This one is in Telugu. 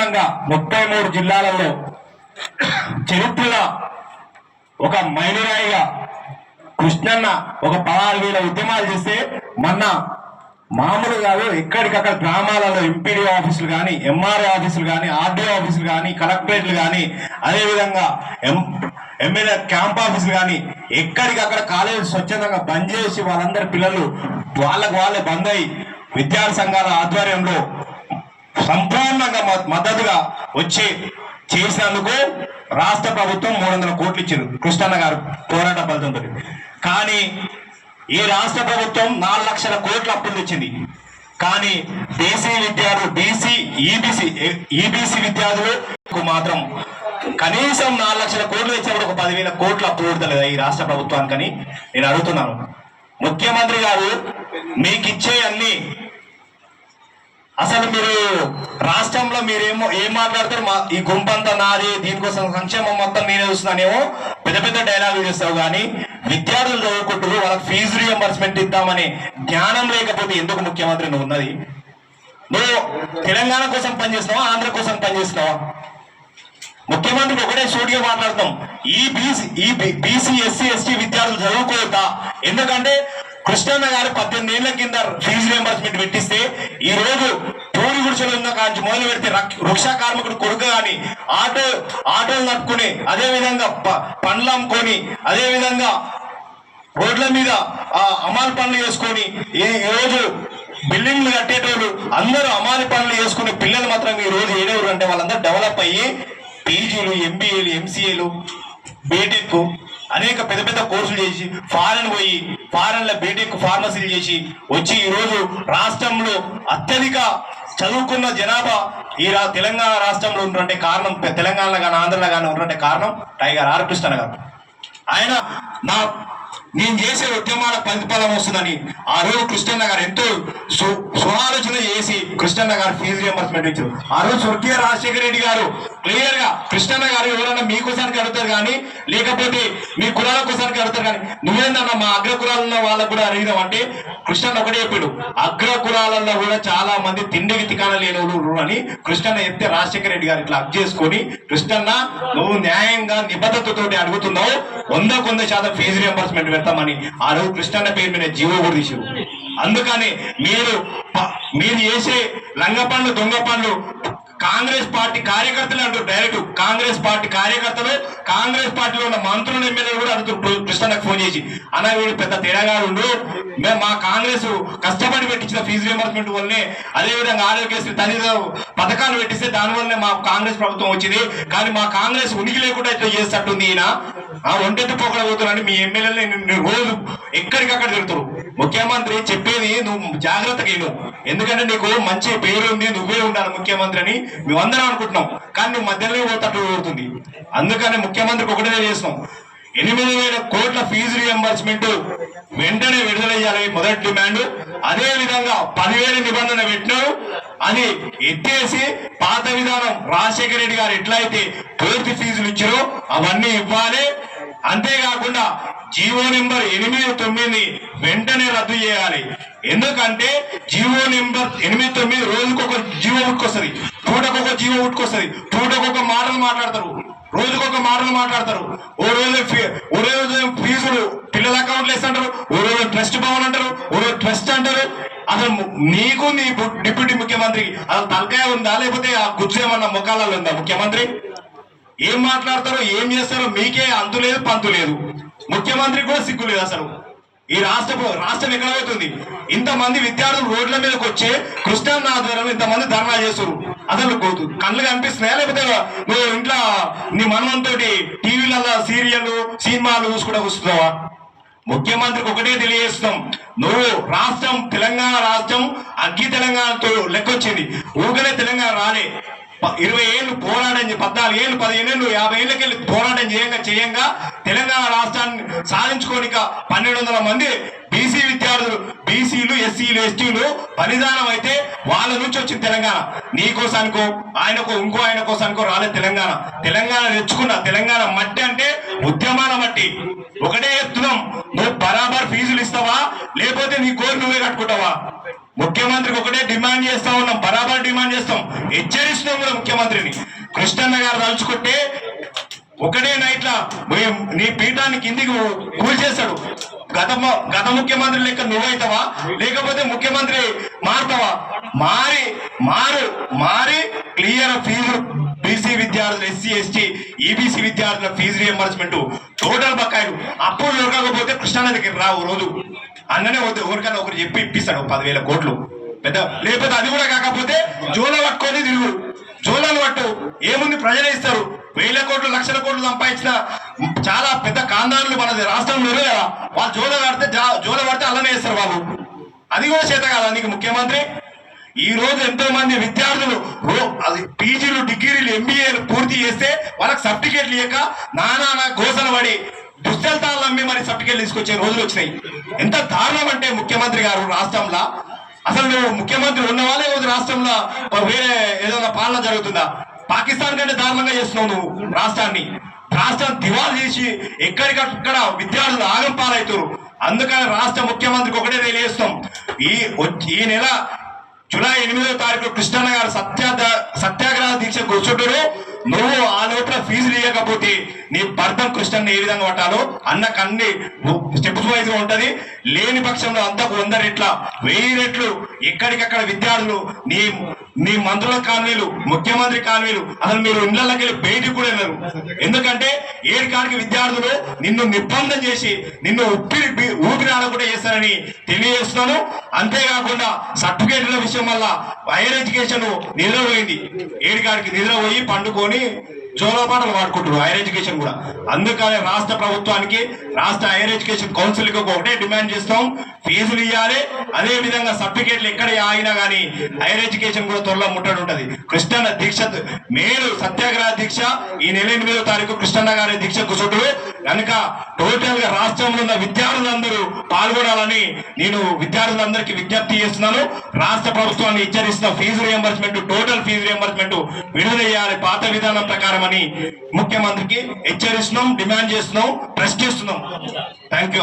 సంపూర్ణంగా 33 జిల్లాలలో చరిత్రగా ఒక మైలురాయిగా కృష్ణన్న ఒక 16,000 ఉద్యమాలు చేస్తే మొన్న మామూలు కాదు, ఎక్కడికక్కడ గ్రామాలలో ఎంపీడీ ఆఫీసులు కానీ, ఎంఆర్ఓ ఆఫీసులు కానీ, ఆర్డీఓ ఆఫీసులు కానీ, కలెక్టరేట్లు కానీ, అదేవిధంగా ఎమ్మెల్యే క్యాంప్ ఆఫీసులు కానీ ఎక్కడికక్కడ కాలేజీలు స్వచ్ఛందంగా బంద్ చేసి వాళ్ళందరి పిల్లలు వాళ్ళే బంద్ అయి విద్యార్థి సంఘాల ఆధ్వర్యంలో సంపూర్ణంగా మద్దతుగా వచ్చి చేసినందుకు రాష్ట్ర ప్రభుత్వం 300 కోట్లు ఇచ్చింది కృష్ణన్న గారు పోరాట ఫలితంతో. కానీ ఈ రాష్ట్ర ప్రభుత్వం 4 లక్షల కోట్ల అప్పులు తెచ్చింది. కానీ బీసీ విద్యార్థులు ఈబీసీ విద్యార్థులకు మాత్రం కనీసం 4 లక్షల కోట్లు తెచ్చినప్పుడు ఒక 10,000 కోట్ల అప్పు పుడతలేదా ఈ రాష్ట్ర ప్రభుత్వానికని నేను అడుగుతున్నాను. ముఖ్యమంత్రి గారు మీకు ఇచ్చే అన్ని అసలు మీరు రాష్ట్రంలో మీరేమో ఏం మాట్లాడతారు, ఈ గుంపంతా నాది, దీనికోసం సంక్షేమం మొత్తం నేనే చూస్తున్నానేమో పెద్ద పెద్ద డైలాగులు చేస్తావు. కానీ విద్యార్థులు చదువుకుంటూ వాళ్ళకి ఫీజు రియంబర్స్మెంట్ ఇద్దామనే జ్ఞానం లేకపోతే ఎందుకు ముఖ్యమంత్రి నువ్వు ఉన్నది? నువ్వు తెలంగాణ కోసం పనిచేస్తున్నావా, ఆంధ్ర కోసం పనిచేస్తున్నావా? ముఖ్యమంత్రికి ఒకటే సూటిగా మాట్లాడతాం, ఈ బీసీ ఎస్సీ ఎస్టీ విద్యార్థులు చదువుకోవద్దా? ఎందుకంటే కృష్ణన్న గారు 18 ఏళ్ల కింద ఫీజు రియంబర్స్మెంట్ పెట్టిస్తే ఈ రోజు పూరి గుడిసెలు ఉన్న కాంచి మొదలు పెడితే వృక్ష కార్మికుడు కొడుకు కానీ ఆటోలు నడుపుకుని, అదేవిధంగా పండ్లు అమ్ముకొని, అదేవిధంగా రోడ్ల మీద అమాలి పనులు చేసుకొని ఈ రోజు బిల్డింగ్లు కట్టేటోళ్ళు అందరూ అమాలి పనులు చేసుకునే పిల్లలు మాత్రం ఈ రోజు ఏడెవరు అంటే వాళ్ళందరూ డెవలప్ అయ్యి పీజీలు, ఎంబీఏలు, ఎంసీఏలు, బీటెక్ అనేక పెద్ద పెద్ద కోర్సులు చేసి ఫారెన్లో బీటెక్ ఫార్మసీలు చేసి వచ్చి ఈరోజు రాష్ట్రంలో అత్యధిక చదువుకున్న జనాభా ఈ తెలంగాణ రాష్ట్రంలో ఉన్నటువంటి కారణం, తెలంగాణలో కానీ ఆంధ్రలో కానీ ఉన్నటువంటి కారణం టైగర్ ఆర్ కృష్ణన్న గారు. ఆయన నేను చేసే ఉద్యమాల ప్రతిఫలం వస్తుందని ఆ రోజు కృష్ణన్న గారు ఎంతో సుఆలోచన చేసి కృష్ణన్న గారు ఫీజు రియంబర్స్మెంట్ ఇచ్చారు. ఆ రోజు స్వర్గీయ రాజశేఖర రెడ్డి గారు క్లియర్ గా కృష్ణన్న గారు ఎవరైనా మీకోసానికి అడుగుతారు కానీ, లేకపోతే మీ కులాల కోసానికి అడుగుతారు కానీ, నువ్వేందన్నా మా అగ్ర కులాలు ఉన్న వాళ్ళకు కూడా అడిగినాం అంటే కృష్ణన్న ఒకటే చెప్పాడు, అగ్ర కులాలలో కూడా చాలా మంది తిండికి తికాన లేని అని కృష్ణన్న చెప్తే రాజశేఖర రెడ్డి గారు ఇట్లా అగ్ చేసుకొని, కృష్ణన్న నువ్వు న్యాయంగా నిబద్ధతతోటి అడుగుతున్నావు, 100% ఫీజు రియంబర్స్మెంట్ పెడతామని ఆ రోజు కృష్ణన్న పేరు మీద జీవో కూడా తీసారు. అందుకని మీరు చేసే లంగ పనులు, దొంగ పనులు కాంగ్రెస్ పార్టీ కార్యకర్తలు అంటారు. డైరెక్ట్ కాంగ్రెస్ పార్టీ కార్యకర్తలు, కాంగ్రెస్ పార్టీలో ఉన్న మంత్రులు, ఎమ్మెల్యేలు కూడా అడుగుతారు కృష్ణన్నకు ఫోన్ చేసి, అన్న వీడు పెద్ద తేడాగాడు, మేము మా కాంగ్రెస్ కష్టపడి పెట్టించిన ఫీజు రియంబర్స్మెంట్ వల్లనే, అదేవిధంగా ఆరోగ్యశ్రీ తదితర పథకాలు పెట్టిస్తే దానివల్లనే మా కాంగ్రెస్ ప్రభుత్వం వచ్చింది, కానీ మా కాంగ్రెస్ ఉనికి లేకుండా ఇట్లా చేస్తట్టుంది ఈయన ఒంటెత్తి పోకడబోతున్నారని మీ ఎమ్మెల్యేలు రోజు ఎక్కడికక్కడ తిరుగుతారు. ముఖ్యమంత్రి చెప్పేది నువ్వు జాగ్రత్తగా విను, ఎందుకంటే నీకు మంచి పేరు ఉంది, నువ్వే ఉండాలి ముఖ్యమంత్రి అని మేమందరం అనుకుంటున్నాం, కానీ నువ్వు మధ్యలో పోతట్టు కోరుతుంది. అందుకని ముఖ్యమంత్రికి ఒకటే చేస్తున్నాం, 8,000 కోట్ల ఫీజు రియంబర్స్మెంట్ వెంటనే విడుదల చేయాలి మొదటి డిమాండ్. అదే విధంగా 10,000 నిబంధన పెట్టినారు, అది ఎత్తేసి పాత విధానం రాజశేఖర రెడ్డి గారు ఎట్లయితే పూర్తి ఫీజులు ఇచ్చారో అవన్నీ ఇవ్వాలి. అంతేకాకుండా జీవో నెంబర్ 8-9 వెంటనే రద్దు చేయాలి. ఎందుకంటే జీవో నెంబర్ 8-9 రోజుకొక జీవో ఉట్టుకొస్తుంది, పూటకొక జీవో ఉట్టుకొస్తుంది, పూటకొక మాటలు మాట్లాడతారు, రోజుకొక మాటలు మాట్లాడతారు. ఓ రోజు ఫీజులు పిల్లల అకౌంట్లు వేస్తుంటారు, ఓ రోజు ట్రస్ట్ భవన్ అంటారు, ఓ రోజు ట్రస్ట్ అంటారు. అసలు నీకు నీ డిప్యూటీ ముఖ్యమంత్రికి అసలు తలకాయ ఉందా, లేకపోతే ఆ గుజ్జు ఏమన్నా ముఖాలలో ఉందా? ముఖ్యమంత్రి ఏం మాట్లాడతారో ఏం చేస్తారో మీకే అంతు లేదు, పంతు లేదు. ముఖ్యమంత్రికి కూడా సిగ్గు లేదు. అసలు ఈ రాష్ట్రం ఎక్కడ అవుతుంది? ఇంతమంది విద్యార్థులు రోడ్ల మీదకి వచ్చే కృష్ణన్న ఆధ్వర్యంలో ఇంతమంది ధర్నా చేస్తారు. అసలు కళ్ళు కనిపిస్తున్నాయా, లేకపోతే నువ్వు ఇంట్లో నీ మనమంతో టీవీలలో సీరియల్ సినిమాలు చూసుకుంటూ కూర్చున్నావా? ముఖ్యమంత్రికి ఒకటే తెలియజేస్తున్నాం, నువ్వు రాష్ట్రం తెలంగాణ రాష్ట్రం అగ్గి తెలంగాణతో లెక్కొచ్చింది, ఊగనే తెలంగాణ రాలే. 20 ఏళ్ళు పోరాటం 14 ఏళ్ళు 15 ఏళ్ళు 50 ఏళ్ళకెళ్ళి పోరాటం చేయంగా తెలంగాణ రాష్ట్రాన్ని సాధించుకోనిక 1,200 మంది బీసీ విద్యార్థులు, బీసీలు, ఎస్సీలు, ఎస్టీలు బలిదానం అయితే వాళ్ళ నుంచి వచ్చింది తెలంగాణ. నీకోసానికో ఆయనకో ఇంకో ఆయన కోసానికో రాలేదు తెలంగాణ. తెలంగాణ తెచ్చుకున్న తెలంగాణ మట్టి అంటే ఉద్యమాల మట్టి. ఒకటే చెప్తున్నాం, నువ్వు బరాబర్ ఫీజులు ఇస్తావా, లేకపోతే నీ కోరి నువ్వే కట్టుకుంటావా? ముఖ్యమంత్రికి ఒకటే డిమాండ్ చేస్తా ఉన్నాం, బరాబర్ డిమాండ్ చేస్తాం, హెచ్చరిస్తున్నాం కూడా ముఖ్యమంత్రిని. కృష్ణన్న గారు తలుచుకుంటే ఒకటే నైట్లా నీ పీఠాన్ని కిందికి కూల్చేస్తాడు. గత ముఖ్యమంత్రి లెక్క నువ్వైతావా, లేకపోతే ముఖ్యమంత్రి మారుతావా? మారి క్లియర్ ఫీజు బీసీ విద్యార్థులు, ఎస్సీ ఎస్టీ ఈబీసీ విద్యార్థుల ఫీజు రియంబర్స్మెంట్ టోటల్ బకాయిలు అప్పుడు దొరకకపోతే కృష్ణానదికి రావు రోజు అన్ననే ఎవరికన్నా ఒకరు చెప్పి ఇప్పిస్తాడు 10,000 కోట్లు పెద్ద. లేకపోతే అది కూడా కాకపోతే జోల పట్టుకొని తిరుగు, జోలాలు పట్టు, ఏముంది ప్రజలే ఇస్తారు. 1,000 కోట్లు 1,00,000 కోట్లు సంపాదించిన చాలా పెద్ద కాందారులు మనది రాష్ట్రంలో కదా, వాళ్ళు జోల పడితే అల్లనే వేస్తారు వాళ్ళు. అది కూడా చేత కాదా నీకు ముఖ్యమంత్రి? ఈ రోజు ఎంతో మంది విద్యార్థులు పీజీలు, డిగ్రీలు, ఎంబీఏలు పూర్తి చేస్తే వాళ్ళకి సర్టిఫికేట్లు ఇవ్వక నానా గోసలు పడి దుస్తెళ్తాలు అమ్మి మరి సర్టిఫికేట్లు తీసుకొచ్చే రోజులు వచ్చినాయి. ఎంత దారుణం అంటే ముఖ్యమంత్రి గారు రాష్ట్రంలో, అసలు నువ్వు ముఖ్యమంత్రి ఉన్నవా లేకపోతే రాష్ట్రంలో వేరే ఏదైనా పాలన జరుగుతుందా? పాకిస్తాన్ కంటే దారుణంగా చేస్తున్నావు నువ్వు రాష్ట్రాన్ని. రాష్ట్రం దివాలు చేసి ఎక్కడికక్కడ విద్యార్థులు ఆగం పాలవుతారు. అందుకని రాష్ట్ర ముఖ్యమంత్రికి ఒకటే తెలియజేస్తాం, ఈ నెల జూలై 8వ తారీఖు కృష్ణన్న గారు సత్యాగ్రహ దీక్ష కూర్చుంటారు. నువ్వు ఆ లోపల ఫీజులు ఇవ్వకపోతే నీ భర్తం కృష్ణన్ని ఏ విధంగా పట్టాలో అన్నకు అన్ని స్టెప్స్ వైజ్ గా ఉంటది. లేని పక్షంలో అంతకు 100 రెట్ల 1000 రెట్లు ఎక్కడికక్కడ విద్యార్థులు నీ మంత్రుల కాలనీలు, ముఖ్యమంత్రి కాలనీలు, అసలు మీరు ఇళ్లకి వెళ్ళి బయటికి కూడా వెళ్ళరు. ఎందుకంటే ఏడికాడికి విద్యార్థులు నిన్ను నిర్బంధం చేసి నిన్ను ఊపిరాడకుండా చేస్తారని తెలియజేస్తున్నాను. అంతేకాకుండా సర్టిఫికేట్ల విషయం వల్ల హైయర్ ఎడ్యుకేషన్ నిద్రపోయింది. ఏడికాడికి నిద్రపోయి పండుకొని జోలపాటలు వాడుకుంటారు హైయర్ ఎడ్యుకేషన్ కూడా. అందుకని రాష్ట్ర ప్రభుత్వానికి, రాష్ట్ర హైయర్ ఎడ్యుకేషన్ కౌన్సిల్ కి ఒకటే డిమాండ్ చేస్తాం, ఫీజులు ఇవ్వాలి. అదే విధంగా సర్టిఫికేట్లు ఎక్కడ ఆగినా కానీ హైయర్ ఎడ్యుకేషన్ కూడా త్వరలో ముట్టడి ఉంటది. కృష్ణన్న దీక్ష మేలు సత్యాగ్రహ దీక్ష ఈ నెల 8వ తారీఖు కృష్ణన్న గారి దీక్ష కూర్చుంటారు కనుక టోటల్ గా రాష్ట్రంలో ఉన్న విద్యార్థులందరూ పాల్గొనాలని నేను విద్యార్థులందరికీ విజ్ఞప్తి చేస్తున్నాను. రాష్ట్ర ప్రభుత్వాన్ని హెచ్చరిస్తున్న fee reimbursement, total fee reimbursement విడుదల చేయాలి పాత విధానం ప్రకారం అని ముఖ్యమంత్రికి హెచ్చరిస్తున్నాం, డిమాండ్ చేస్తున్నాం, ప్రశ్నిస్తున్నాం. Thank you.